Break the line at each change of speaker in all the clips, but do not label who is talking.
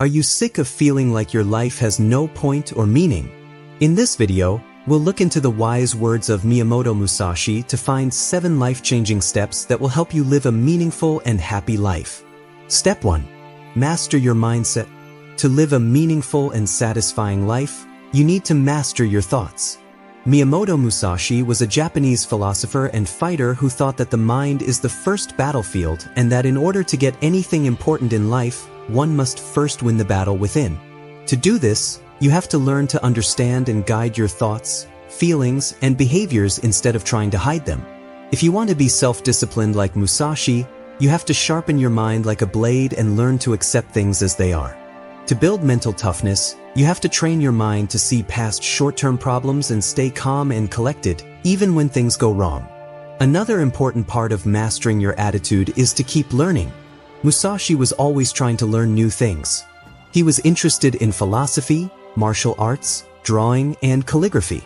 Are you sick of feeling like your life has no point or meaning? In this video, we'll look into the wise words of Miyamoto Musashi to find 7 life-changing steps that will help you live a meaningful and happy life. Step 1. Master your mindset. To live a meaningful and satisfying life, you need to master your thoughts. Miyamoto Musashi was a Japanese philosopher and fighter who thought that the mind is the first battlefield and that in order to get anything important in life, one must first win the battle within. To do this, you have to learn to understand and guide your thoughts, feelings, and behaviors instead of trying to hide them. If you want to be self-disciplined like Musashi, you have to sharpen your mind like a blade and learn to accept things as they are. To build mental toughness, you have to train your mind to see past short-term problems and stay calm and collected, even when things go wrong. Another important part of mastering your attitude is to keep learning. Musashi was always trying to learn new things. He was interested in philosophy, martial arts, drawing, and calligraphy.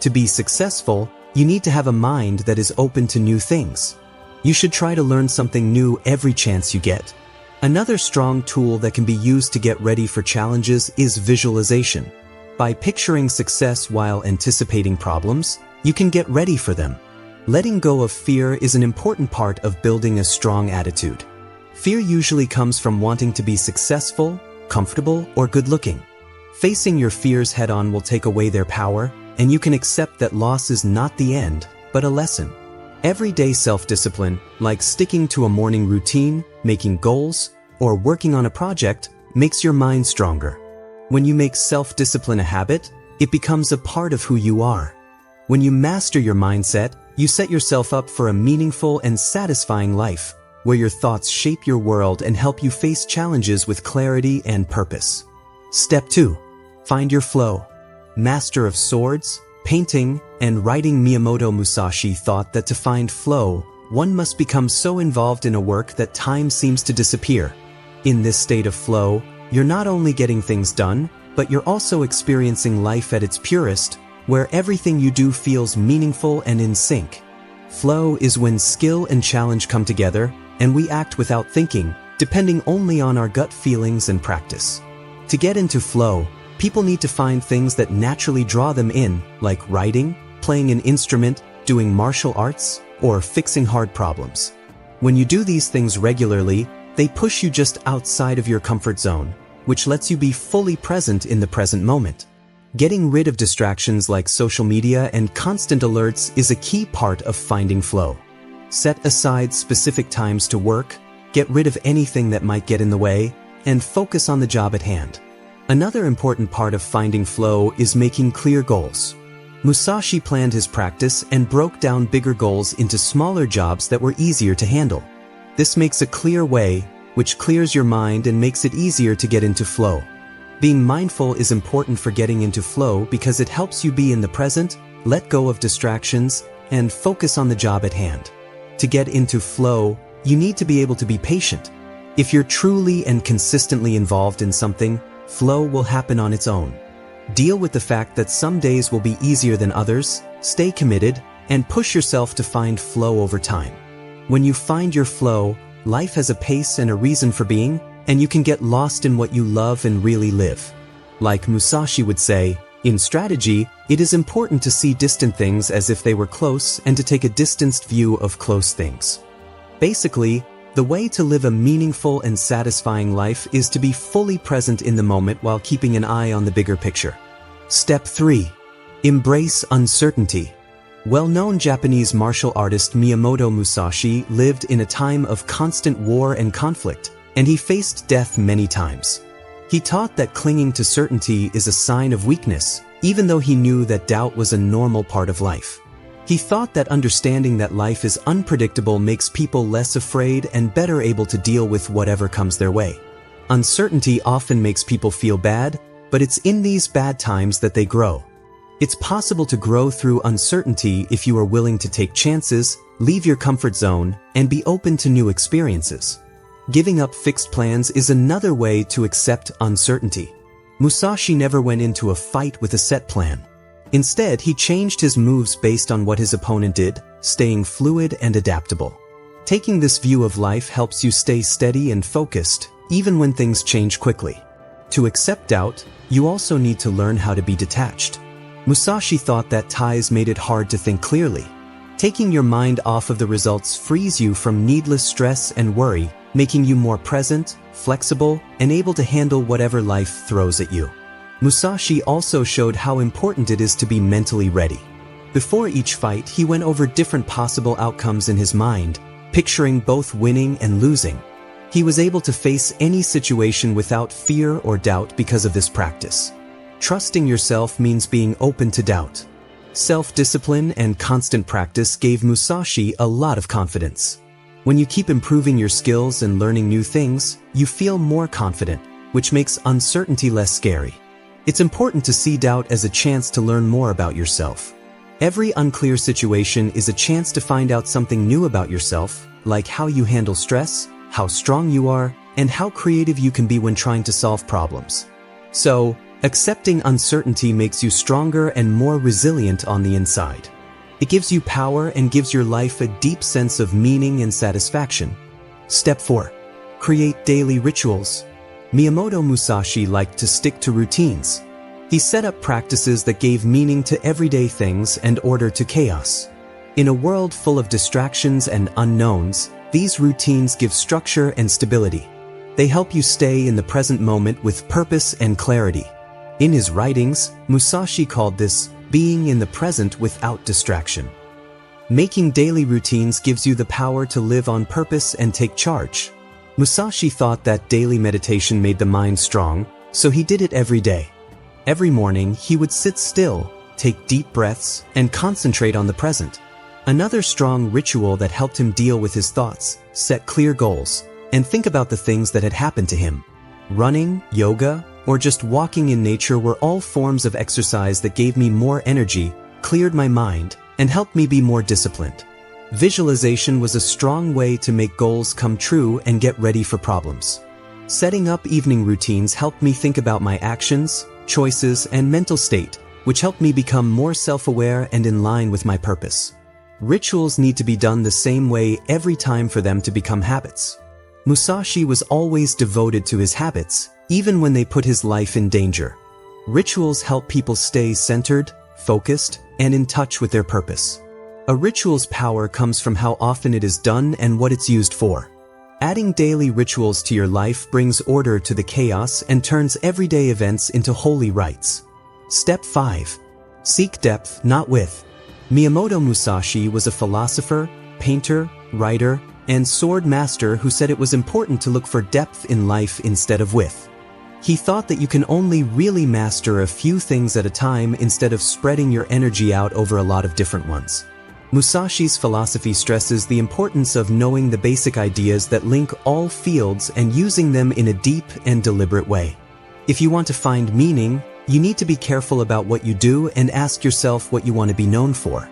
To be successful, you need to have a mind that is open to new things. You should try to learn something new every chance you get. Another strong tool that can be used to get ready for challenges is visualization. By picturing success while anticipating problems, you can get ready for them. Letting go of fear is an important part of building a strong attitude. Fear usually comes from wanting to be successful, comfortable, or good-looking. Facing your fears head-on will take away their power, and you can accept that loss is not the end, but a lesson. Everyday self-discipline, like sticking to a morning routine, making goals, or working on a project, makes your mind stronger. When you make self-discipline a habit, it becomes a part of who you are. When you master your mindset, you set yourself up for a meaningful and satisfying life, where your thoughts shape your world and help you face challenges with clarity and purpose. Step 2. Find your flow. Master of swords, painting, and writing Miyamoto Musashi thought that to find flow, one must become so involved in a work that time seems to disappear. In this state of flow, you're not only getting things done, but you're also experiencing life at its purest, where everything you do feels meaningful and in sync. Flow is when skill and challenge come together, and we act without thinking, depending only on our gut feelings and practice. To get into flow, people need to find things that naturally draw them in, like writing, playing an instrument, doing martial arts, or fixing hard problems. When you do these things regularly, they push you just outside of your comfort zone, which lets you be fully present in the present moment. Getting rid of distractions like social media and constant alerts is a key part of finding flow. Set aside specific times to work, get rid of anything that might get in the way, and focus on the job at hand. Another important part of finding flow is making clear goals. Musashi planned his practice and broke down bigger goals into smaller jobs that were easier to handle. This makes a clear way, which clears your mind and makes it easier to get into flow. Being mindful is important for getting into flow because it helps you be in the present, let go of distractions, and focus on the job at hand. To get into flow, you need to be able to be patient. If you're truly and consistently involved in something, flow will happen on its own. Deal with the fact that some days will be easier than others, stay committed, and push yourself to find flow over time. When you find your flow, life has a pace and a reason for being, and you can get lost in what you love and really live. Like Musashi would say, in strategy, it is important to see distant things as if they were close and to take a distanced view of close things. Basically, the way to live a meaningful and satisfying life is to be fully present in the moment while keeping an eye on the bigger picture. Step 3. Embrace uncertainty. Well-known Japanese martial artist Miyamoto Musashi lived in a time of constant war and conflict, and he faced death many times. He taught that clinging to certainty is a sign of weakness, even though he knew that doubt was a normal part of life. He thought that understanding that life is unpredictable makes people less afraid and better able to deal with whatever comes their way. Uncertainty often makes people feel bad, but it's in these bad times that they grow. It's possible to grow through uncertainty if you are willing to take chances, leave your comfort zone, and be open to new experiences. Giving up fixed plans is another way to accept uncertainty. Musashi never went into a fight with a set plan. Instead, he changed his moves based on what his opponent did, staying fluid and adaptable. Taking this view of life helps you stay steady and focused, even when things change quickly. To accept doubt, you also need to learn how to be detached. Musashi thought that ties made it hard to think clearly. Taking your mind off of the results frees you from needless stress and worry, making you more present, flexible, and able to handle whatever life throws at you. Musashi also showed how important it is to be mentally ready. Before each fight, he went over different possible outcomes in his mind, picturing both winning and losing. He was able to face any situation without fear or doubt because of this practice. Trusting yourself means being open to doubt. Self-discipline and constant practice gave Musashi a lot of confidence. When you keep improving your skills and learning new things, you feel more confident, which makes uncertainty less scary. It's important to see doubt as a chance to learn more about yourself. Every unclear situation is a chance to find out something new about yourself, like how you handle stress, how strong you are, and how creative you can be when trying to solve problems. So, accepting uncertainty makes you stronger and more resilient on the inside. It gives you power and gives your life a deep sense of meaning and satisfaction. Step 4. Create daily rituals. Miyamoto Musashi liked to stick to routines. He set up practices that gave meaning to everyday things and order to chaos. In a world full of distractions and unknowns, these routines give structure and stability. They help you stay in the present moment with purpose and clarity. In his writings, Musashi called this being in the present without distraction. Making daily routines gives you the power to live on purpose and take charge. Musashi thought that daily meditation made the mind strong, so he did it every day. Every morning, he would sit still, take deep breaths, and concentrate on the present. Another strong ritual that helped him deal with his thoughts, set clear goals, and think about the things that had happened to him. Running, yoga, or just walking in nature were all forms of exercise that gave me more energy, cleared my mind, and helped me be more disciplined. Visualization was a strong way to make goals come true and get ready for problems. Setting up evening routines helped me think about my actions, choices, and mental state, which helped me become more self-aware and in line with my purpose. Rituals need to be done the same way every time for them to become habits. Musashi was always devoted to his habits, even when they put his life in danger. Rituals help people stay centered, focused, and in touch with their purpose. A ritual's power comes from how often it is done and what it's used for. Adding daily rituals to your life brings order to the chaos and turns everyday events into holy rites. Step 5. Seek depth, not width. Miyamoto Musashi was a philosopher, painter, writer, and sword master who said it was important to look for depth in life instead of width. He thought that you can only really master a few things at a time instead of spreading your energy out over a lot of different ones. Musashi's philosophy stresses the importance of knowing the basic ideas that link all fields and using them in a deep and deliberate way. If you want to find meaning, you need to be careful about what you do and ask yourself what you want to be known for.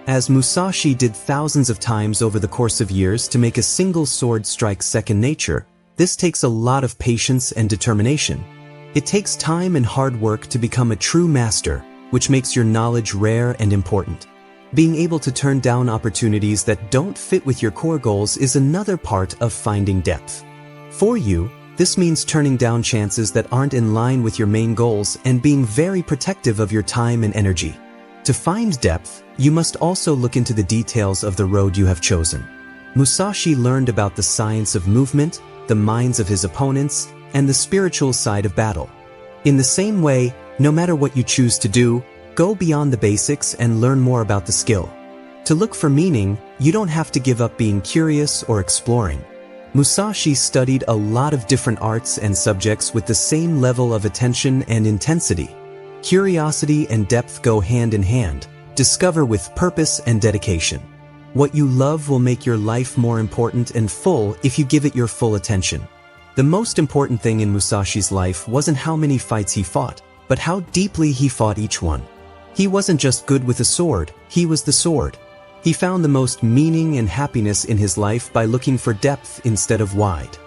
As Musashi did thousands of times over the course of years to make a single sword strike second nature, this takes a lot of patience and determination. It takes time and hard work to become a true master, which makes your knowledge rare and important. Being able to turn down opportunities that don't fit with your core goals is another part of finding depth. For you, this means turning down chances that aren't in line with your main goals and being very protective of your time and energy. To find depth, you must also look into the details of the road you have chosen. Musashi learned about the science of movement, the minds of his opponents, and the spiritual side of battle. In the same way, no matter what you choose to do, go beyond the basics and learn more about the skill. To look for meaning, you don't have to give up being curious or exploring. Musashi studied a lot of different arts and subjects with the same level of attention and intensity. Curiosity and depth go hand in hand. Discover with purpose and dedication. What you love will make your life more important and full if you give it your full attention. The most important thing in Musashi's life wasn't how many fights he fought, but how deeply he fought each one. He wasn't just good with a sword, he was the sword. He found the most meaning and happiness in his life by looking for depth instead of wide.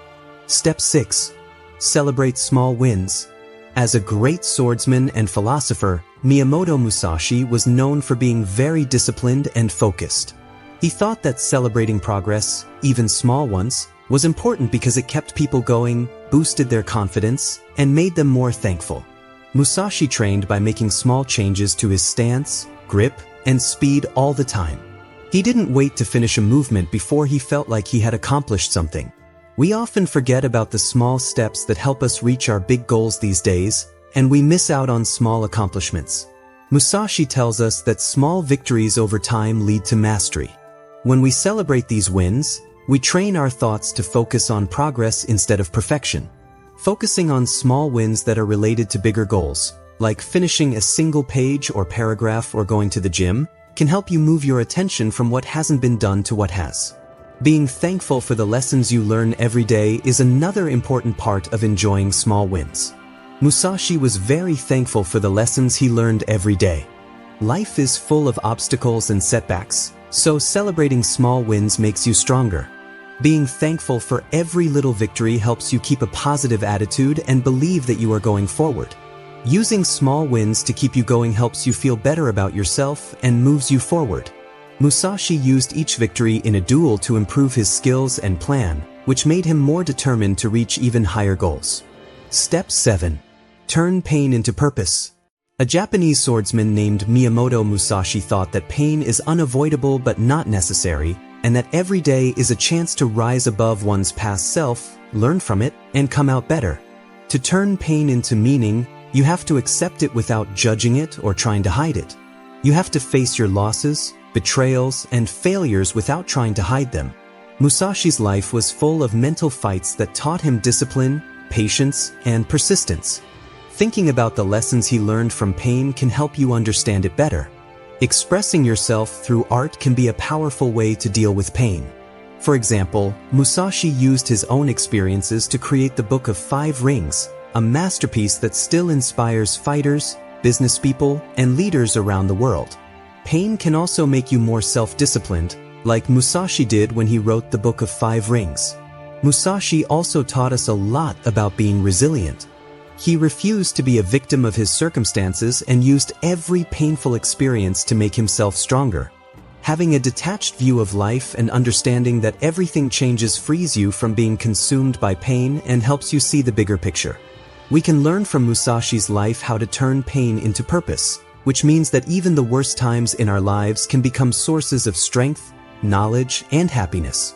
Step 6. Celebrate small wins. As a great swordsman and philosopher, Miyamoto Musashi was known for being very disciplined and focused. He thought that celebrating progress, even small ones, was important because it kept people going, boosted their confidence, and made them more thankful. Musashi trained by making small changes to his stance, grip, and speed all the time. He didn't wait to finish a movement before he felt like he had accomplished something. We often forget about the small steps that help us reach our big goals these days, and we miss out on small accomplishments. Musashi tells us that small victories over time lead to mastery. When we celebrate these wins, we train our thoughts to focus on progress instead of perfection. Focusing on small wins that are related to bigger goals, like finishing a single page or paragraph or going to the gym, can help you move your attention from what hasn't been done to what has. Being thankful for the lessons you learn every day is another important part of enjoying small wins. Musashi was very thankful for the lessons he learned every day. Life is full of obstacles and setbacks, so celebrating small wins makes you stronger. Being thankful for every little victory helps you keep a positive attitude and believe that you are going forward. Using small wins to keep you going helps you feel better about yourself and moves you forward. Musashi used each victory in a duel to improve his skills and plan, which made him more determined to reach even higher goals. Step 7. Turn pain into purpose. A Japanese swordsman named Miyamoto Musashi thought that pain is unavoidable but not necessary, and that every day is a chance to rise above one's past self, learn from it, and come out better. To turn pain into meaning, you have to accept it without judging it or trying to hide it. You have to face your losses, betrayals, and failures without trying to hide them. Musashi's life was full of mental fights that taught him discipline, patience, and persistence. Thinking about the lessons he learned from pain can help you understand it better. Expressing yourself through art can be a powerful way to deal with pain. For example, Musashi used his own experiences to create the Book of 5 Rings, a masterpiece that still inspires fighters, business people, and leaders around the world. Pain can also make you more self-disciplined, like Musashi did when he wrote the Book of 5 Rings. Musashi also taught us a lot about being resilient. He refused to be a victim of his circumstances and used every painful experience to make himself stronger. Having a detached view of life and understanding that everything changes frees you from being consumed by pain and helps you see the bigger picture. We can learn from Musashi's life how to turn pain into purpose, which means that even the worst times in our lives can become sources of strength, knowledge, and happiness.